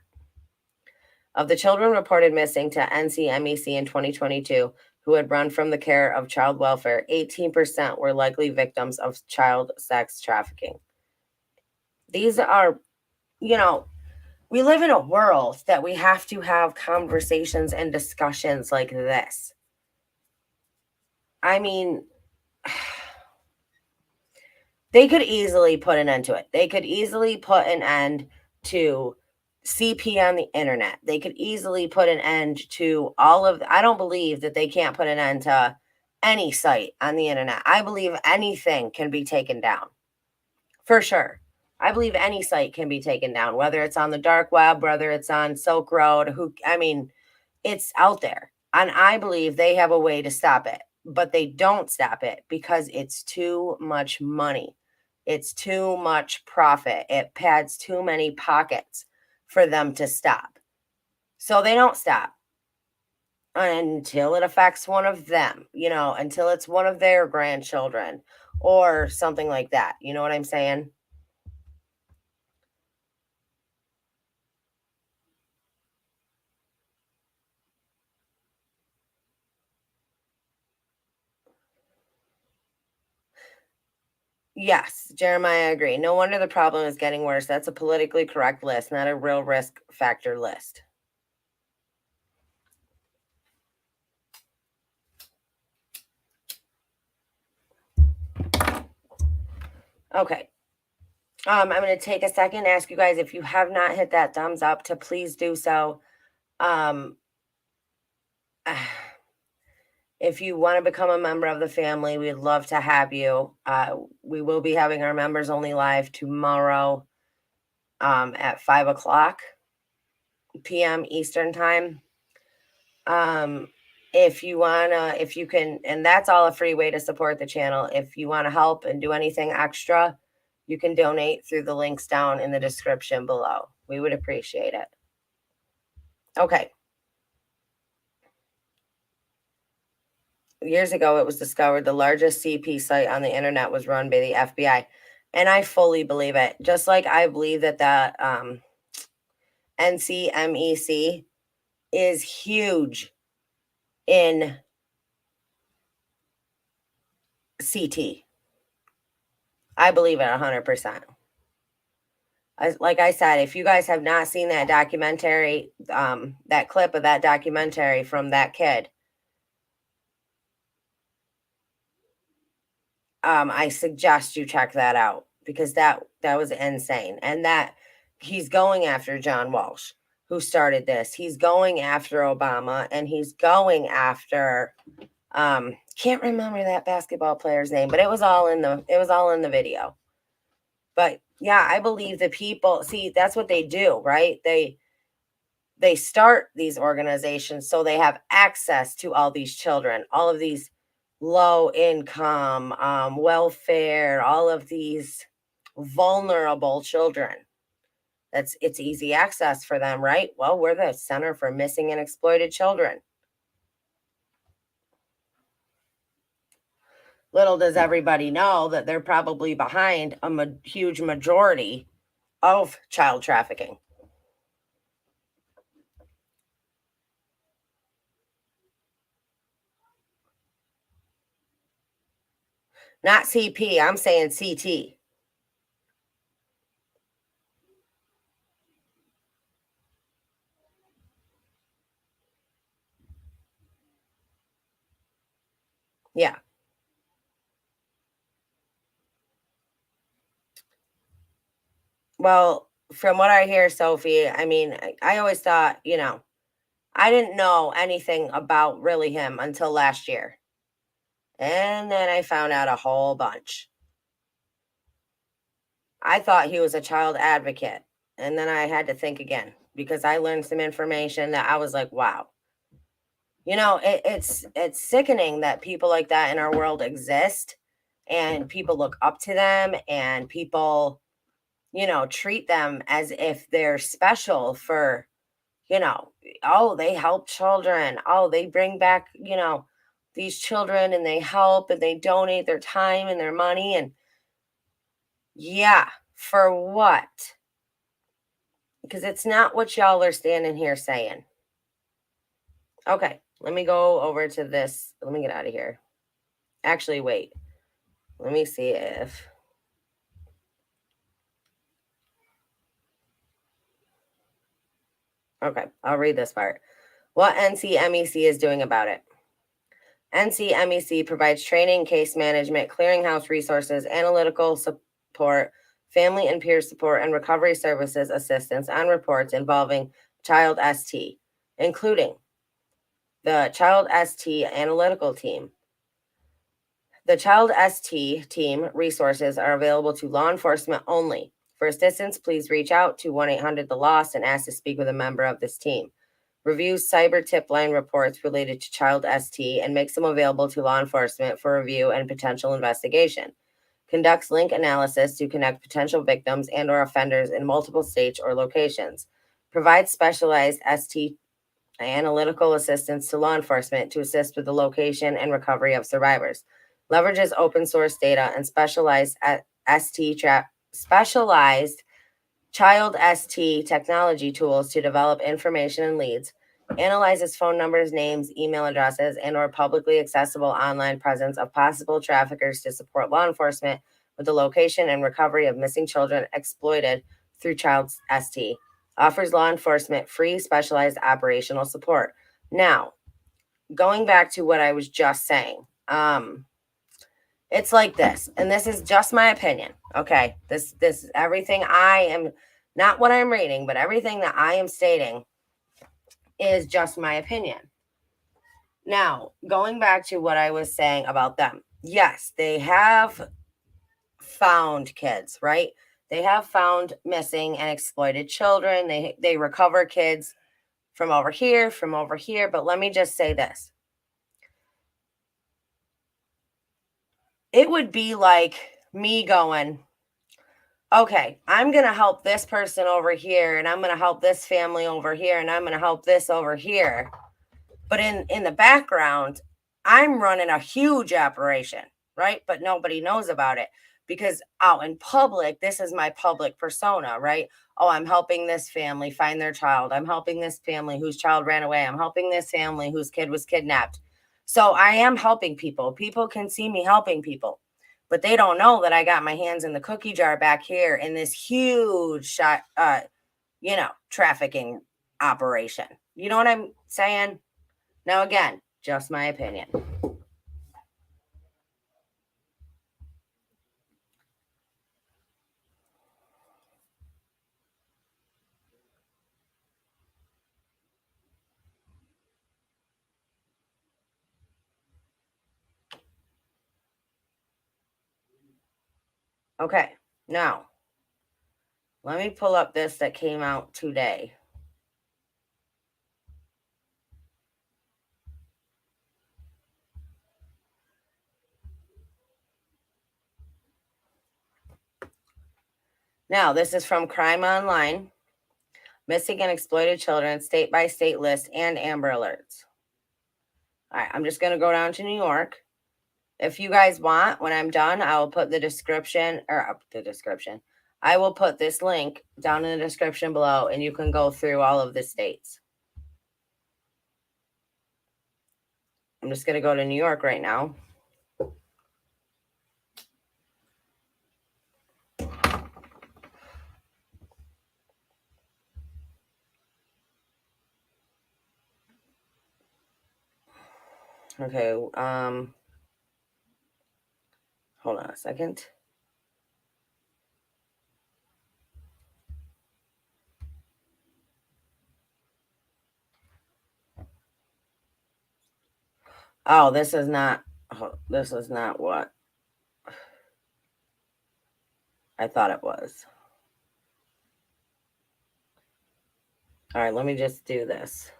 Of the children reported missing to NCMEC in 2022 who had run from the care of child welfare, 18% were likely victims of child sex trafficking. These are, we live in a world that we have to have conversations and discussions like this. I mean, they could easily put an end to it. They could easily put an end to CP on the internet. They could easily put an end to I don't believe that they can't put an end to any site on the internet. I believe anything can be taken down. For sure. I believe any site can be taken down, whether it's on the dark web, whether it's on Silk Road, it's out there. And I believe they have a way to stop it, but they don't stop it because it's too much money. It's too much profit. It pads too many pockets for them to stop. So they don't stop until it affects one of them, until it's one of their grandchildren or something like that. You know what I'm saying? Yes, Jeremiah, I agree. No wonder the problem is getting worse. That's a politically correct list, not a real risk factor list. Okay. I'm going to take a second and ask you guys if you have not hit that thumbs up to please do so. If you want to become a member of the family, we'd love to have you. We will be having our members only live tomorrow at 5:00 p.m. Eastern time. If you can, and that's all a free way to support the channel. If you want to help and do anything extra, you can donate through the links down in the description below. We would appreciate it. Okay. Years ago, it was discovered the largest CP site on the internet was run by the FBI. And I fully believe it. Just like I believe that NCMEC is huge in CT. I believe it 100%. Like I said, if you guys have not seen that documentary, that clip of that documentary from that kid, I suggest you check that out because that was insane. And that he's going after John Walsh, who started this. He's going after Obama, and he's going after can't remember that basketball player's name, but it was all in the video. But yeah, I believe the people, see, that's what they do, right? They start these organizations so they have access to all these children, all of these low income, welfare, all of these vulnerable children. It's easy access for them, right? Well, we're the Center for Missing and Exploited Children. Little does everybody know that they're probably behind a huge majority of child trafficking. Not CP, I'm saying CT. Yeah. Well, from what I hear, Sophie, I mean, I always thought, I didn't know anything about really him until last year. And then I found out a whole bunch. I thought he was a child advocate. And then I had to think again because I learned some information that I was like, wow. It's sickening that people like that in our world exist and people look up to them and people, treat them as if they're special for, oh, they help children. Oh, they bring back, these children and they help and they donate their time and their money. And yeah, for what? Because it's not what y'all are standing here saying. Okay, let me go over to this. Let me get out of here. Actually, wait. Let me see if. Okay, I'll read this part. What NCMEC is doing about it. NCMEC provides training, case management, clearinghouse resources, analytical support, family and peer support, and recovery services assistance on reports involving child ST, including the Child ST Analytical Team. The Child ST Team resources are available to law enforcement only. For assistance, please reach out to 1-800-THE-LOST and ask to speak with a member of this team. Reviews cyber tip line reports related to Child ST and makes them available to law enforcement for review and potential investigation. Conducts link analysis to connect potential victims and or offenders in multiple states or locations. Provides specialized ST analytical assistance to law enforcement to assist with the location and recovery of survivors. Leverages open source data and specialized specialized child ST technology tools to develop information and leads. Analyzes phone numbers, names, email addresses, and or publicly accessible online presence of possible traffickers to support law enforcement with the location and recovery of missing children exploited through Child ST. Offers law enforcement free specialized operational support. Now, going back to what I was just saying, it's like this, and this is just my opinion. Okay, this is everything I am, not what I'm reading, but everything that I am stating is just my opinion. Now, going back to what I was saying about them, yes, they have found kids, right? They have found missing and exploited children. They recover kids from over here, but let me just say this. It would be like me going, okay, I'm going to help this person over here and I'm going to help this family over here and I'm going to help this over here. But in the background, I'm running a huge operation, right? But nobody knows about it because out in public, this is my public persona, right? Oh, I'm helping this family find their child. I'm helping this family whose child ran away. I'm helping this family whose kid was kidnapped. So I am helping people. People can see me helping people, but they don't know that I got my hands in the cookie jar back here in this huge trafficking operation. You know what I'm saying? Now, again, just my opinion. Okay, now, let me pull up this that came out today. Now, this is from Crime Online, Missing and Exploited Children, State by State List, and Amber Alerts. All right, I'm just going to go down to New York. If you guys want, when I'm done, I will put the description, or the description. I will put this link down in the description below, and you can go through all of the states. I'm just going to go to New York right now. Okay, hold on a second. Oh, this is not what I thought it was. All right, let me just do this.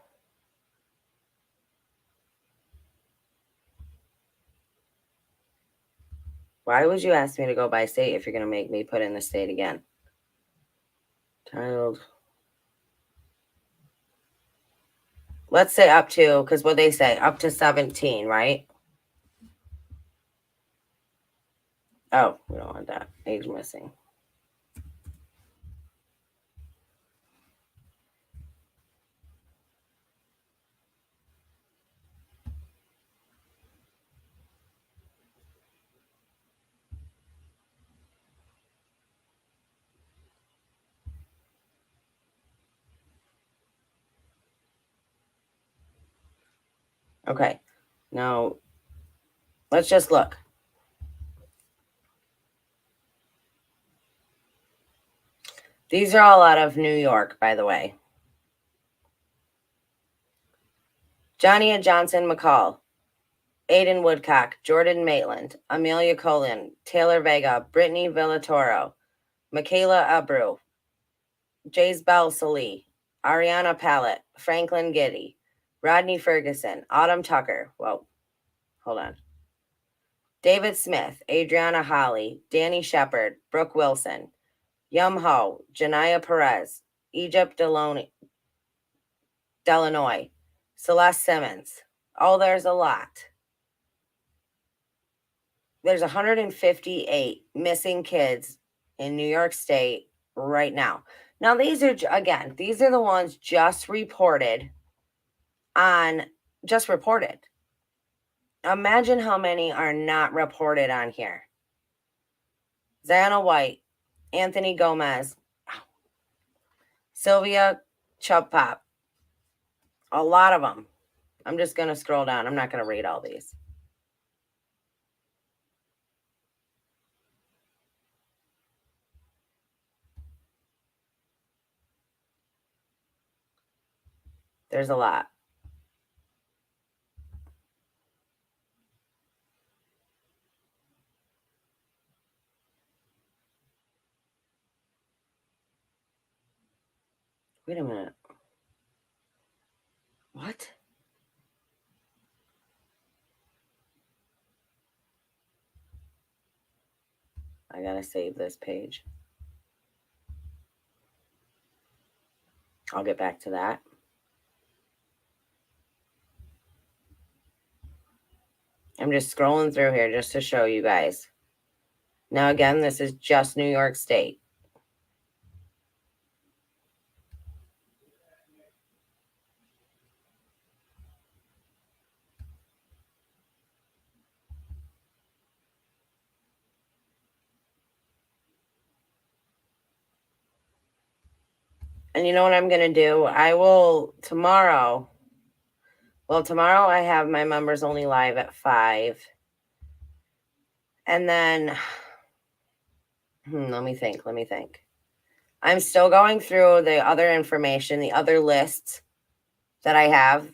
Why would you ask me to go by state if you're going to make me put in the state again? Child. Let's say up to, because what they say, up to 17, right? Oh, we don't want that. Age missing. Okay. Now, let's just look. These are all out of New York, by the way. Johnny Johnson McCall, Aiden Woodcock, Jordan Maitland, Amelia Colin, Taylor Vega, Brittany Villatoro, Michaela Abreu, Jays Bell Salee, Ariana Pallett, Franklin Giddy, Rodney Ferguson, Autumn Tucker. Whoa, hold on. David Smith, Adriana Holly, Danny Shepard, Brooke Wilson, Yum Ho, Janiyah Perez, Egypt Delanoy, Celeste Simmons. Oh, there's a lot. There's 158 missing kids in New York State right now. Now, these are the ones just reported. Imagine how many are not reported on here. Zana White, Anthony Gomez, Sylvia Chubb-Pop. A lot of them. I'm just going to scroll down. I'm not going to read all these. There's a lot. Wait a minute. What? I gotta save this page. I'll get back to that. I'm just scrolling through here just to show you guys. Now, again, this is just New York State. And you know what I'm going to do? I will tomorrow. Well, tomorrow I have my members only live at 5. And then, let me think. I'm still going through the other information, the other lists that I have.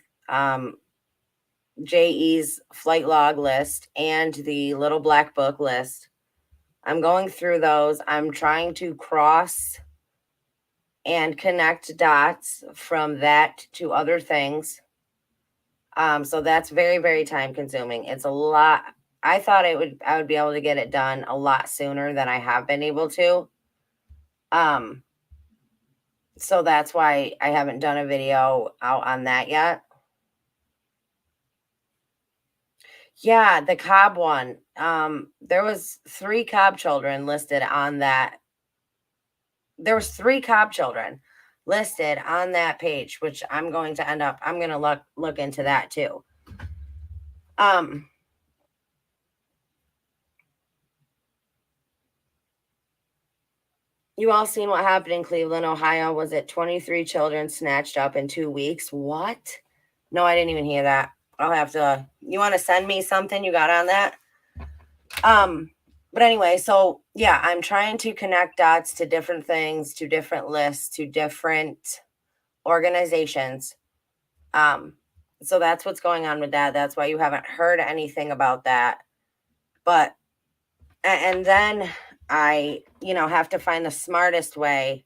JE's flight log list and the little black book list. I'm going through those. I'm trying to cross and connect dots from that to other things. So that's very, very time consuming. It's a lot. I thought I would be able to get it done a lot sooner than I have been able to. So that's why I haven't done a video out on that yet. Yeah, the Cobb one. There was 3 Cobb children listed on that. There was 3 Cobb children listed on that page, which I'm going to look into that too. You all seen what happened in Cleveland, Ohio? Was it 23 children snatched up in 2 weeks? What? No, I didn't even hear that. I'll have to, you want to send me something you got on that? But anyway, so yeah, I'm trying to connect dots to different things, to different lists, to different organizations. So that's what's going on with that. That's why you haven't heard anything about that. But, and then I, have to find the smartest way.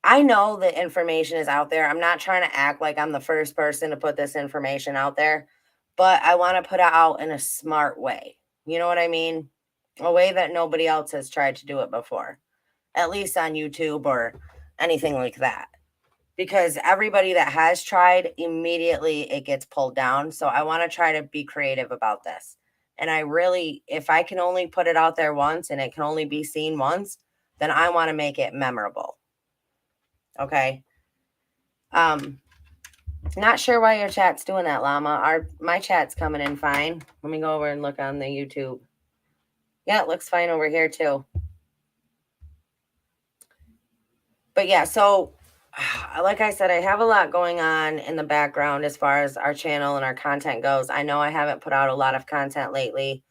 I know the information is out there. I'm not trying to act like I'm the first person to put this information out there, but I want to put it out in a smart way. You know what I mean? A way that nobody else has tried to do it before, at least on YouTube or anything like that. Because everybody that has tried, immediately it gets pulled down. So I want to try to be creative about this. And I really, if I can only put it out there once and it can only be seen once, then I want to make it memorable. Okay. Not sure why your chat's doing that, Llama. My chat's coming in fine. Let me go over and look on the YouTube. Yeah, it looks fine over here too. But yeah, so like I said, I have a lot going on in the background as far as our channel and our content goes. I know I haven't put out a lot of content lately.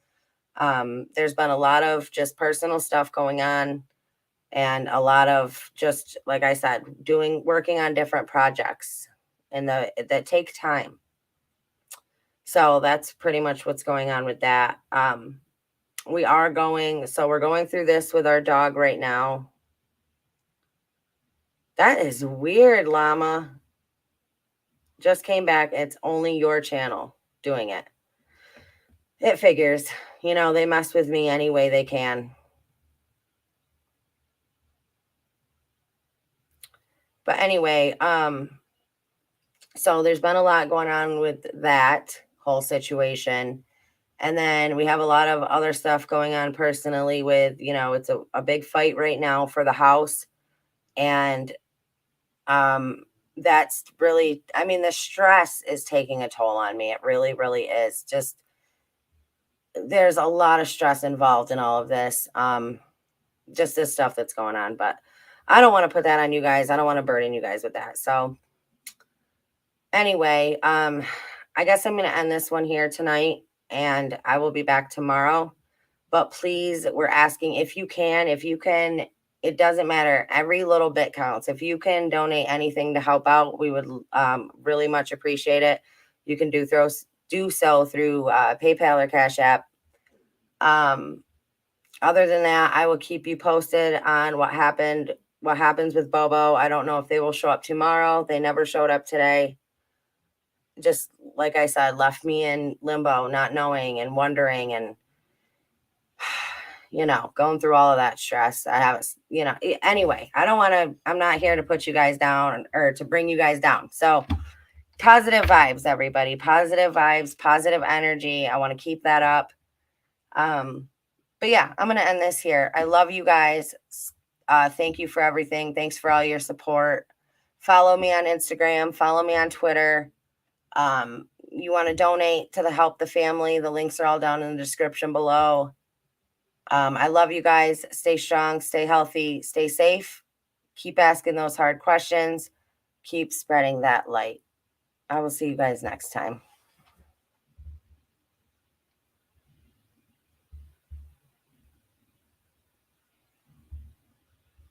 There's been a lot of just personal stuff going on, and a lot of just, like I said, working on different projects and that take time. So that's pretty much what's going on with that. We're going through this with our dog right now. That is weird, Llama. Just came back. It's only your channel doing it. It figures. They mess with me any way they can. But anyway, so there's been a lot going on with that whole situation. And then we have a lot of other stuff going on personally with, it's a big fight right now for the house. And that's really, the stress is taking a toll on me. It really, really is. Just, there's a lot of stress involved in all of this. Just this stuff that's going on, but I don't want to put that on you guys. I don't want to burden you guys with that. So anyway, I guess I'm going to end this one here tonight, and I will be back tomorrow. But please, we're asking if you can, it doesn't matter. Every little bit counts. If you can donate anything to help out, we would really much appreciate it. You can do so through PayPal or Cash App. Other than that, I will keep you posted on what happens with Bobo. I don't know if they will show up tomorrow. They never showed up today. Just like I said, left me in limbo, not knowing and wondering, and going through all of that stress. I haven't, anyway, I'm not here to put you guys down or to bring you guys down. So positive vibes, everybody, positive vibes, positive energy. I want to keep that up. But yeah, I'm going to end this here. I love you guys. Thank you for everything. Thanks for all your support. Follow me on Instagram, follow me on Twitter. You want to donate to Help the Family. The links are all down in the description below. I love you guys. Stay strong, stay healthy, stay safe. Keep asking those hard questions. Keep spreading that light. I will see you guys next time.